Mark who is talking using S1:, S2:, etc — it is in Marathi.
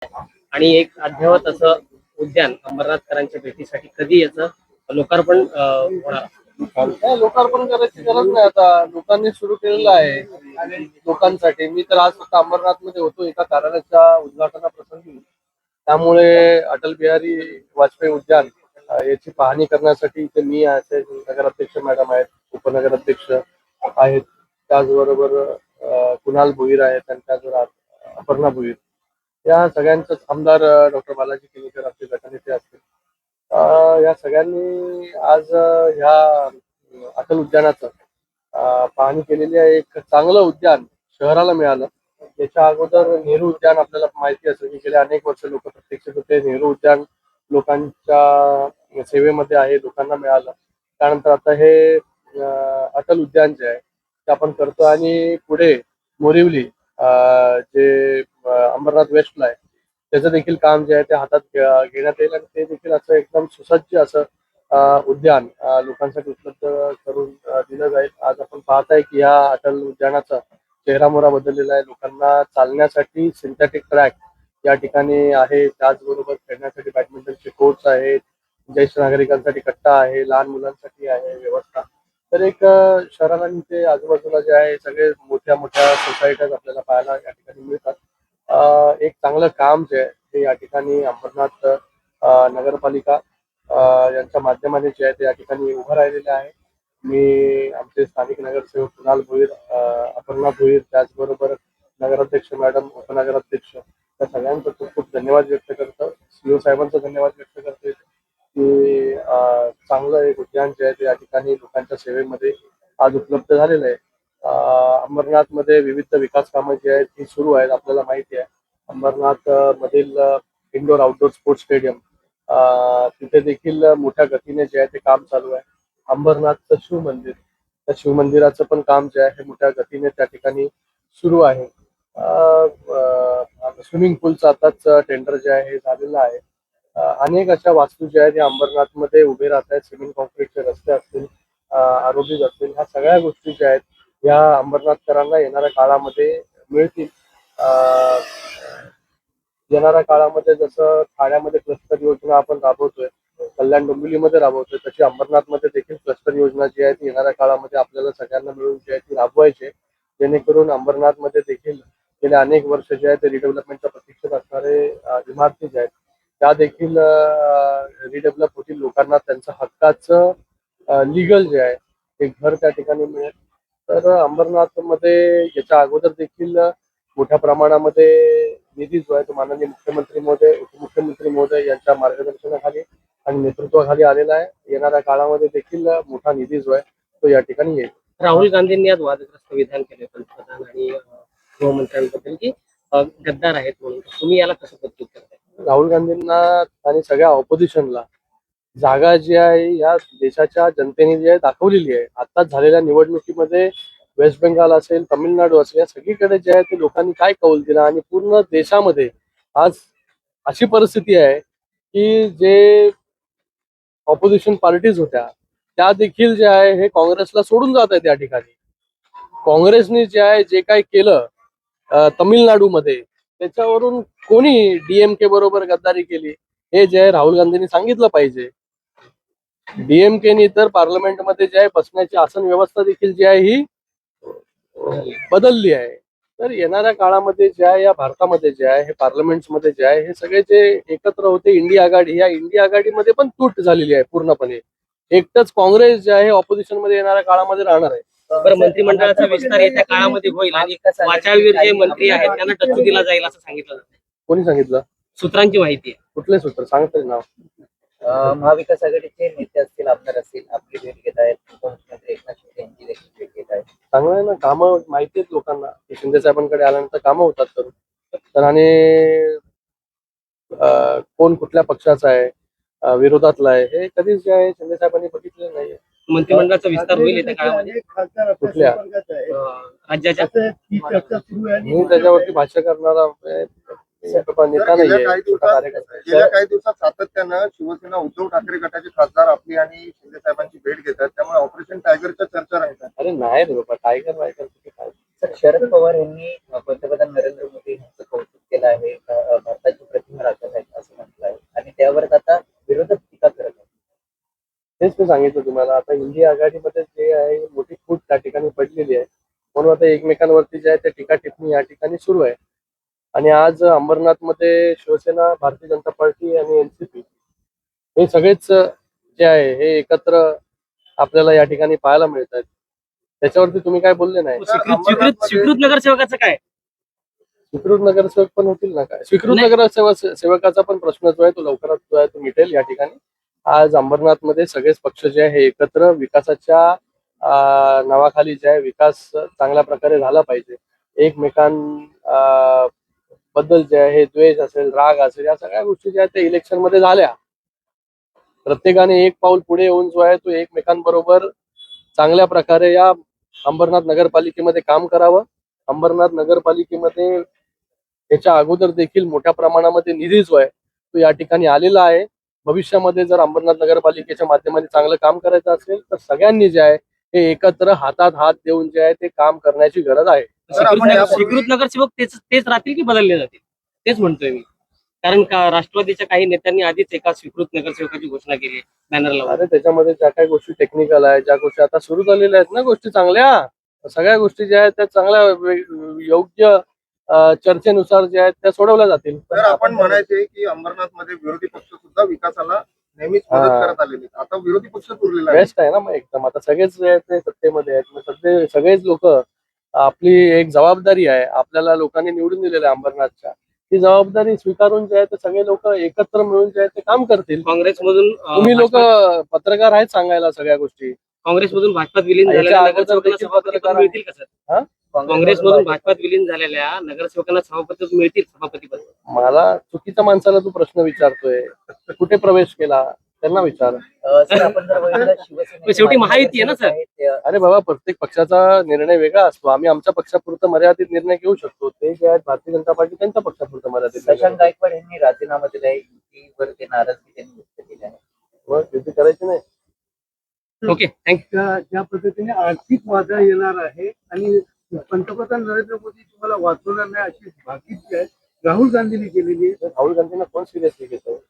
S1: आणि एक अद्ययावत असं उद्यान अंबरनाथकरांच्या भेटीसाठी कधी याचं लोकार्पण होणार?
S2: काय लोकार्पण करायची गरज नाही, आता लोकांनी सुरू केलेलं आहे लोकांसाठी. मी तर आज फक्त अंबरनाथ मध्ये होतो एका कार्यालयाच्या उद्घाटनाप्रसंगी. त्यामुळे अटल बिहारी वाजपेयी उद्यान याची पाहणी करण्यासाठी इथे मी आहे, नगराध्यक्ष मॅडम आहेत, उपनगराध्यक्ष आहेत, त्याचबरोबर कुणाल भोईर आहेत आणि त्याचबरोबर अपर्णा भोईर, या सगळ्यांचंच आमदार डॉक्टर बालाजी किनीकर आपले गटनेते असतील. या सगळ्यांनी आज ह्या अटल उद्यानाचं पाहणी केलेली आहे. एक चांगलं उद्यान शहराला मिळालं. याच्या अगोदर नेहरू उद्यान आपल्याला माहिती असेल की गेले अनेक वर्ष लोक प्रत्यक्षात होते. नेहरू उद्यान लोकांच्या सेवेमध्ये आहे, लोकांना मिळालं. त्यानंतर आता हे अटल उद्यान जे आहे ते आपण करतो आणि पुढे मोरिवली जे अंबरनाथ वेस्टला आहे त्याचं देखील काम जे आहे ते हातात घेण्यात येईल आणि ते देखील असं एकदम सुसज्ज असं उद्यान लोकांसाठी उपलब्ध करून दिलं जाईल. आज आपण पाहताय की या अटल उद्यानाचा चेहरामोहरा बदललेला आहे. लोकांना चालण्यासाठी सिंथेटिक ट्रॅक या ठिकाणी आहे, त्याचबरोबर खेळण्यासाठी बॅडमिंटनचे कोर्ट्स आहेत, ज्येष्ठ नागरिकांसाठी कट्टा आहे, लहान मुलांसाठी आहे व्यवस्था. तर एक शहराला इथे आजूबाजूला जे आहे सगळे मोठ्या मोठ्या सोसायट्या आपल्याला पाहायला या ठिकाणी मिळतात. एक चांगलं काम जे आहे ते या ठिकाणी अंबरनाथ नगरपालिका यांच्या माध्यमाने जे आहे ते या ठिकाणी उभं राहिलेलं आहे. मी आमचे स्थानिक नगरसेवक कुणाल भोईर, अपर्णा भोईर, त्याचबरोबर नगराध्यक्ष मॅडम, उपनगराध्यक्ष, त्या सगळ्यांचं खूप खूप धन्यवाद व्यक्त करतो. सीओ साहेबांचा धन्यवाद व्यक्त करते की चांगलं एक उद्यान जे आहे ते या ठिकाणी लोकांच्या सेवेमध्ये आज उपलब्ध झालेलं आहे. अंबरनाथमध्ये विविध विकास कामं जी आहेत ती सुरू आहेत. आपल्याला माहिती आहे अंबरनाथ मधील इंडोर आउटडोर स्पोर्ट्स स्टेडियम तिथे देखील मोठ्या गतीने जे आहे ते काम चालू आहे. अंबरनाथचं शिव मंदिर, त्या शिवमंदिराचं पण काम जे आहे मोठ्या गतीने त्या ठिकाणी सुरू आहे. स्विमिंग पूलचं आताच टेंडर जे आहे हे झालेलं आहे. अनेक अशा वास्तू ज्या आहेत अंबरनाथमध्ये उभे राहत आहेत. सिमेंट कॉन्क्रीटचे रस्ते असतील, आरोग्य असतील, ह्या सगळ्या गोष्टी ज्या आहेत या अंबरनाथकरांना येणाऱ्या काळामध्ये मिळतील. येणाऱ्या काळामध्ये जसं ठाण्यामध्ये क्लस्टर योजना आपण राबवतोय, कल्याण डोंबिवलीमध्ये राबवतोय, तशी अंबरनाथमध्ये देखील क्लस्टर योजना जी आहे ती येणाऱ्या काळामध्ये आपल्याला सगळ्यांना मिळून जी आहे ती राबवायची, जेणेकरून अंबरनाथमध्ये देखील गेले अनेक वर्ष जे आहे ते रिडेव्हलपमेंटच्या प्रतीक्षेत असणारे इमारती ज्या आहेत त्या देखील रिडेव्हलप होतील. लोकांना त्यांचं हक्काचं लिगल जे आहे ते घर त्या ठिकाणी मिळेल. तर अंबरनाथमध्ये याच्या अगोदर देखील मोठ्या प्रमाणामध्ये निधी जो आहे तो माननीय मुख्यमंत्री महोदय, उपमुख्यमंत्री महोदय यांच्या मार्गदर्शनाखाली आणि नेतृत्वाखाली आलेला आहे. येणाऱ्या काळामध्ये देखील मोठा निधी जो आहे तो या ठिकाणी येईल.
S1: राहुल गांधींनी आज वादग्रस्त विधान केले पंतप्रधान आणि गृहमंत्र्यांबद्दल की गद्दार आहेत म्हणून. तुम्ही याला कसं प्रस्तुत करताय?
S2: राहुल गांधींना आणि सगळ्या ऑपोजिशनला जागा जी आहे या देशाच्या जनतेने जी आहे दाखवलेली आहे. आताच झालेल्या निवडणुकीमध्ये वेस्ट बेंगाल असेल, तमिळनाडू असेल, या सगळीकडे जे आहे ते लोकांनी काय कौल दिला आणि पूर्ण देशामध्ये आज अशी परिस्थिती आहे की जे ऑपोजिशन पार्टीज होत्या त्या देखील जे आहे हे काँग्रेसला सोडून जात आहेत. या ठिकाणी काँग्रेसने जे आहे जे काही केलं तमिळनाडूमध्ये, त्याच्यावरून कोणी डीएमके बरोबर गद्दारी केली हे जे आहे राहुल गांधींनी सांगितलं पाहिजे. डीएमकेनी तर पार्लमेंटमध्ये जे आहे बसण्याची आसन व्यवस्था देखील जी आहे ही बदलली आहे. तर येणाऱ्या काळामध्ये जे आहे या भारतामध्ये जे आहे हे पार्लमेंटमध्ये जे आहे हे सगळे जे एकत्र होते इंडिया आघाडी, या इंडिया आघाडीमध्ये पण तूट झालेली आहे पूर्णपणे. एकटंच काँग्रेस जे आहे ऑपोजिशन मध्ये येणाऱ्या काळामध्ये राहणार आहे.
S1: बरं, मंत्रिमंडळाचा विस्तार येत्या काळामध्ये होईल आणि वाचाळवीर जे मंत्री आहेत त्यांना टच्चू दिला जाईल असं सांगितलं जातं.
S2: कोणी सांगितलं?
S1: सूत्रांची माहिती आहे.
S2: कुठले सूत्र सांगतंय नाव?
S3: महाविकास आघाडीचे नेते असतील, आमदार असतील, आपली भेट घेत आहेत. उपमुख्यमंत्री एकनाथ शिंदे यांची देखील भेट घेत आहेत.
S2: चांगलं आहे ना, कामं माहिती आहेत लोकांना. शिंदे साहेबांकडे आल्यानंतर कामं होतात करून. तर आणि कोण कुठल्या पक्षाचा आहे, विरोधातला आहे, हे कधीच जे आहे शिंदे साहेबांनी बघितलेलं नाहीये.
S1: मंत्रिमंडळाचा विस्तार होईल येत्या काळामध्ये
S2: कुठल्या
S1: राज्याच्या.
S2: मी त्याच्यावरती भाष्य करणारा पण नेता
S4: गेल्या
S2: नाहीये,
S4: काही
S2: छोटा
S4: दिवसात
S2: कार्यकर्ता आहे.
S4: गेल्या काही दिवसात सातत्यानं शिवसेना उद्धव ठाकरे गटाचे खासदार आपली आणि शिंदे साहेबांची भेट घेतात, त्यामुळे ऑपरेशन टायगरच्या चर्चा राहतात.
S2: अरे नाही रे बाबा, टायगर वायगर कुठे काय.
S3: सर, शरद पवार यांनी पंतप्रधान नरेंद्र मोदी यांचं कौतुक केलं आहे. भारताची प्रतिमा राखत आहेत असं म्हटलं आहे आणि त्यावरच आता विरोधक टीका करत आहेत.
S2: तेच मी सांगितलं तुम्हाला, आता इंडिया आघाडीमध्ये जे आहे मोठी फूट त्या ठिकाणी पडलेली आहे, म्हणून आता एकमेकांवरती जे आहे ते टीका टिप्पणी या ठिकाणी सुरू आहे. आणि आज अंबरनाथमध्ये शिवसेना, भारतीय जनता पार्टी आणि एनसीपी हे सगळेच जे आहे हे एकत्र आपल्याला या ठिकाणी पाहायला मिळत आहेत. त्याच्यावरती तुम्ही काय बोलले नाही.
S1: स्वीकृत नगरसेवकाचं काय?
S2: स्वीकृत नगरसेवक पण होतील ना, काय स्वीकृत
S1: नाही.
S2: सेवकाचा पण प्रश्न जो आहे तो लवकरात जो आहे तो मिटेल या ठिकाणी. आज अंबरनाथमध्ये सगळेच पक्ष जे आहे हे एकत्र विकासाच्या नावाखाली जे आहे विकास चांगल्या प्रकारे झाला पाहिजे. बद्दल जे आहे द्वेष असेल, राग असेल, या सगळ्या गोष्टी ज्या आहेत त्या इलेक्शन मध्ये झाल्या. प्रत्येकाने एक पाऊल पुढे येऊन जो आहे तो एकमेकांबरोबर चांगल्या प्रकारे या अंबरनाथ नगरपालिकेमध्ये काम करावं. अंबरनाथ नगरपालिकेमध्ये याच्या अगोदर देखील मोठ्या प्रमाणामध्ये निधी जो आहे तो या ठिकाणी आलेला आहे. भविष्यामध्ये जर अंबरनाथ नगरपालिकेच्या माध्यमाने चांगलं काम करायचं असेल तर सगळ्यांनी जे आहे हे एकत्र हातात हात देऊन जे आहे ते काम करण्याची गरज आहे.
S1: स्वीकृत नगरसेवक तेच राहतील की बदलले जातील? तेच म्हणतोय मी. कारण का राष्ट्रवादीच्या काही नेत्यांनी आधीच एका स्वीकृत नगरसेवकाची घोषणा केली आहे बॅनर लावून.
S2: अरे त्याच्यामध्ये ज्या काही गोष्टी टेक्निकल आहे, ज्या गोष्टी आता सुरू झालेल्या आहेत ना, गोष्टी चांगल्या, सगळ्या गोष्टी ज्या आहेत त्या चांगल्या योग्य चर्चेनुसार ज्या आहेत त्या सोडवल्या जातील.
S4: तर आपण म्हणायचे की अंबरनाथ मध्ये विरोधी पक्ष सुद्धा विकासाला नेहमीच मदत करत आलेले, आता विरोधी पक्ष उरलेला आहे.
S2: बेस्ट आहे ना मग एकदम. आता सगळेच जे आहेत ते सत्तेमध्ये आहेत, मग सगळेच लोक, आपली एक जबाबदारी आहे, आपल्याला लोकांनी निवडून दिलेलं आहे अंबरनाथच्या, ती जबाबदारी स्वीकारून जे आहे ते सगळे लोक एकत्र मिळून जे आहे ते काम करतील.
S1: काँग्रेसमधून
S2: तुम्ही लोक पत्रकार आहेत सांगायला सगळ्या गोष्टी.
S1: काँग्रेसमधून भाजपात विलीन
S2: याच्या
S1: झालेल्या
S2: अगोदर
S1: नगरसेवकांना
S2: देखील
S1: सभापती
S2: पत्रकार
S1: पद मिळतील का सर?
S2: हा?
S1: काँग्रेसमधून भाजपात विलीन झालेल्या नगरसेवकांना सभापती मिळतील, सभापती पद?
S2: मला चुकीच्या माणसाला तू प्रश्न विचारतोय, कुठे प्रवेश केला त्यांना विचार.
S3: सर, आपण जर बघितलं शिवसेनेचे
S1: शेवटी महायुती आहे ना, सर?
S3: आहेत,
S2: अरे बाबा, प्रत्येक पक्षाचा निर्णय वेगळा असतो. आम्ही आमच्या पक्षापुरतं मर्यादित निर्णय घेऊ शकतो, ते जे आहेत भारतीय जनता पार्टी त्यांच्या पक्षापुरतं मर्यादित निर्णय
S3: शशांक गायकवाड यांनी राजीनामा दिला आहे. युतीवर ते नाराजगी त्यांनी व्यक्त केली आहे.
S2: मग युती करायची नाही.
S1: Okay, thank you.
S5: ज्या पद्धतीने आर्थिक वादळ येणार आहे आणि पंतप्रधान नरेंद्र मोदी तुम्हाला वाचवणार नाही अशी भाकीत जी आहे राहुल गांधींनी केलेली आहे.
S2: राहुल गांधींना कोण सिरियसली घेतो?